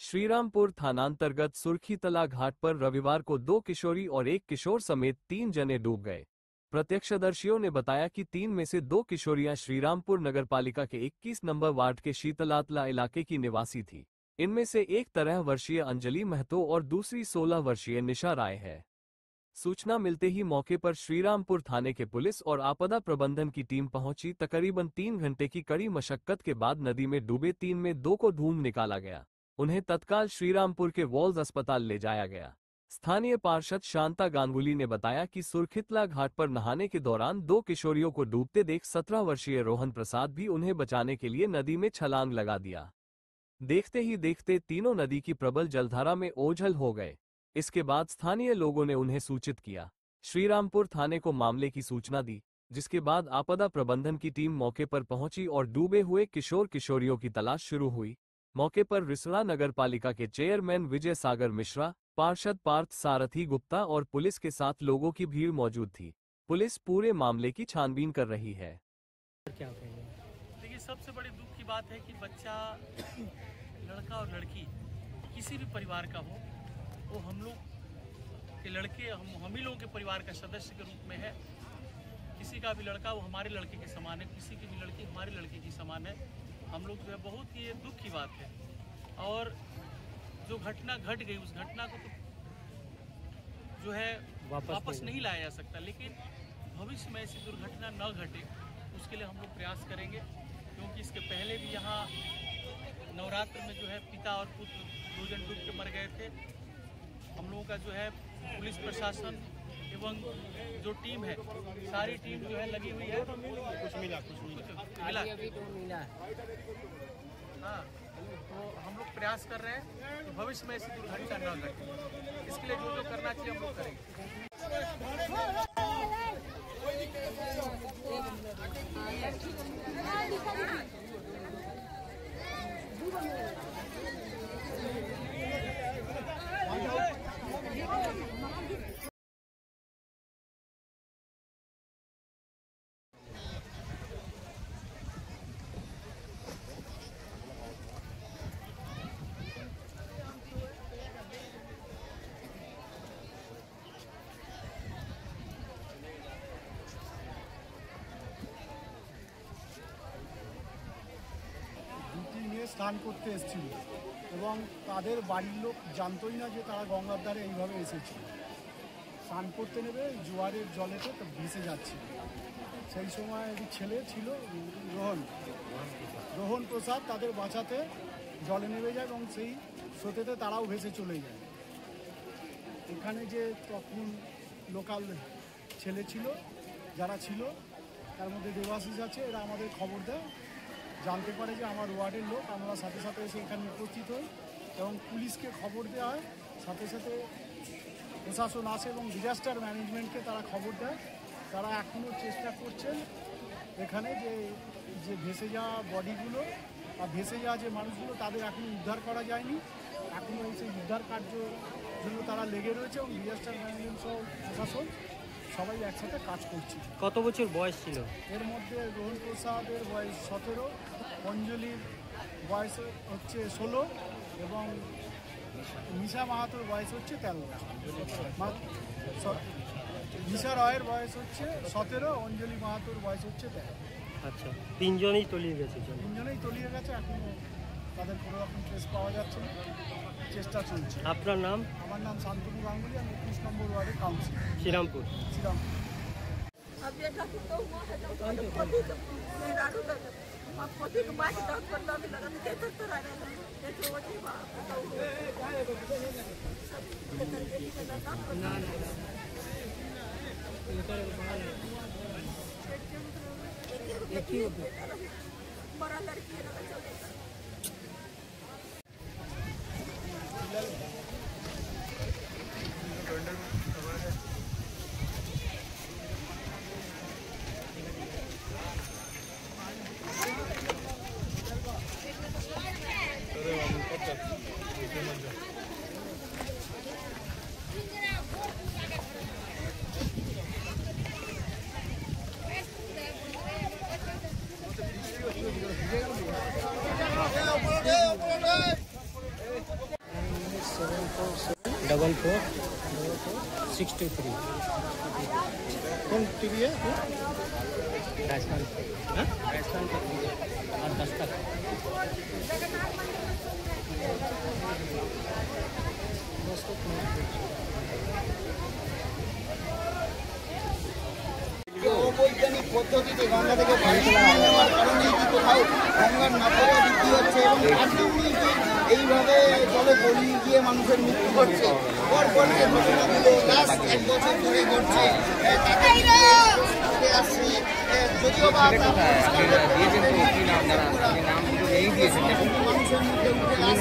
श्रीरामपुर थानांतर्गत सुर्खीतला घाट पर रविवार को 2 किशोरी और 1 किशोर समेत 3 जने डूब गए। प्रत्यक्षदर्शियों ने बताया कि 3 में से 2 किशोरियां श्रीरामपुर नगरपालिका के 21 नंबर वार्ड के शीतलातला इलाके की निवासी थी। इनमें से एक 13 वर्षीय अंजलि महतो और दूसरी 16 वर्षीय निशा राय है। सूचना मिलते ही मौके पर श्रीरामपुर थाने के पुलिस और आपदा प्रबंधन की टीम पहुंची। तकरीबन 3 घंटे की कड़ी मशक्कत के बाद नदी में डूबे 3 में 2 को ढूंढ निकाला गया। उन्हें तत्काल श्रीरामपुर के वॉल्स अस्पताल ले जाया गया। स्थानीय पार्षद शांता गांगुली ने बताया कि सुर्खीतला घाट पर नहाने के दौरान 2 किशोरियों को डूबते देख 17 वर्षीय रोहन प्रसाद भी उन्हें बचाने के लिए नदी में छलांग लगा दिया। देखते ही देखते तीनों नदी की प्रबल जलधारा में ओझल हो गए। इसके बाद स्थानीय लोगों ने उन्हें सूचित किया। श्रीरामपुर थाने को मामले की सूचना दी, जिसके बाद आपदा प्रबंधन की टीम मौके पर पहुंची और डूबे हुए किशोर किशोरियों की तलाश शुरू हुई। मौके पर रिसड़ा नगरपालिका के चेयरमैन विजय सागर मिश्रा, पार्षद पार्थ सारथी गुप्ता और पुलिस के साथ लोगों की भीड़ मौजूद थी। पुलिस पूरे मामले की छानबीन कर रही है। क्या कहेंगे? देखिए, सबसे बड़ी दुख की बात है कि बच्चा, लड़का और लड़की किसी भी परिवार का हो, वो हम लोग के लड़के, हम ही लोगों के परिवार का सदस्य के रूप में है। किसी का भी लड़का वो हमारे लड़के के समान है, किसी की भी लड़की हमारे लड़के की समान है। हम लोग जो है, बहुत ही ये दुख की बात है। और जो घटना घट गई, उस घटना को तो जो है वापस नहीं लाया जा सकता, लेकिन भविष्य में ऐसी दुर्घटना न घटे उसके लिए हम लोग प्रयास करेंगे। क्योंकि इसके पहले भी यहाँ नवरात्र में जो है पिता और पुत्र 2 जन डूब के मर गए थे। हम लोगों का जो है पुलिस प्रशासन एवं जो टीम है, सारी टीम जो है लगी हुई है। कुछ मिला हाँ, तो हम लोग प्रयास कर रहे हैं तो भविष्य में ऐसी दुर्घटना न घटे, इसके लिए जो करना चाहिए हम लोग करेंगे। স্নান করতে এসেছিল এবং তাদের বাড়ির লোক জানতোই না যে তারা গঙ্গার ধারে এইভাবে এসেছে। স্নান করতে নেবে জোয়ারের জলেতে তো ভেসে যাচ্ছিল। সেই সময় একটি ছেলে ছিল রোহন প্রসাদ, তাদের বাঁচাতে জলে নেমে যায় এবং সেই স্রোতেতে তারাও ভেসে চলে যায়। এখানে যে তখন লোকাল ছেলে ছিল, যারা ছিল তার মধ্যে দেবাশিস আছে, এরা আমাদের খবর দেয়। জানতে পারে যে আমার ওয়ার্ডের লোক, আমরা সাথে সাথে এসে এখানে উপস্থিত হই এবং পুলিশকে খবর দেওয়া হয়। সাথে সাথে প্রশাসন আসে এবং ডিজাস্টার ম্যানেজমেন্টকে তারা খবর দেয়। তারা এখনও চেষ্টা করছেন এখানে যে ভেসে যাওয়া বডিগুলো বা ভেসে যাওয়া যে মানুষগুলো তাদের এখনও উদ্ধার করা যায়নি। এখনও সেই উদ্ধার কার্য জন্য তারা লেগে রয়েছে এবং ডিজাস্টার ম্যানেজমেন্ট সহ প্রশাসন সবাই একসাথে কাজ করছে। কত বছর বয়স ছিল? এর মধ্যে রোহন প্রসাদের বয়স 17, অঞ্জলির বয়স হচ্ছে 16 এবং নিশা মাহাতোর বয়স হচ্ছে 13। নিশা রায়ের বয়স হচ্ছে 17, অঞ্জলি মাহাতোর বয়স হচ্ছে 13। আচ্ছা, তিনজনেই তলিয়ে গেছে? তিনজনেই তলিয়ে গেছে, এখনো তাদের কোনো রকম ট্রেস পাওয়া যাচ্ছে না, চেষ্টা চলছে। আপনার নাম? আমার নাম শান্তনু গাঙ্গুলি, আমি 21 নম্বর ওয়ার্ডের কাউন্সিলর, শ্রীরামপুর। बड़ा लड़की है। 74744 কোন টিভি राजस्थान राजस्थान का और 10 तक অবৈজ্ঞানিক পদ্ধতিতে গঙ্গা থেকে পানি তুলে নেওয়ার কারণে কি কোথাও গঙ্গার নাপাওয়া বৃদ্ধি হচ্ছে এবং তার জন্যই যে এইভাবে জলে তলিয়ে গিয়ে মানুষের মৃত্যু ঘটছে। পরপর যে ঘটনাগুলো লাস্ট 1 বছর ধরে ঘটছে তাতে উঠে আসছে, যদিও বা মানুষের মধ্যে উঠে আসছে।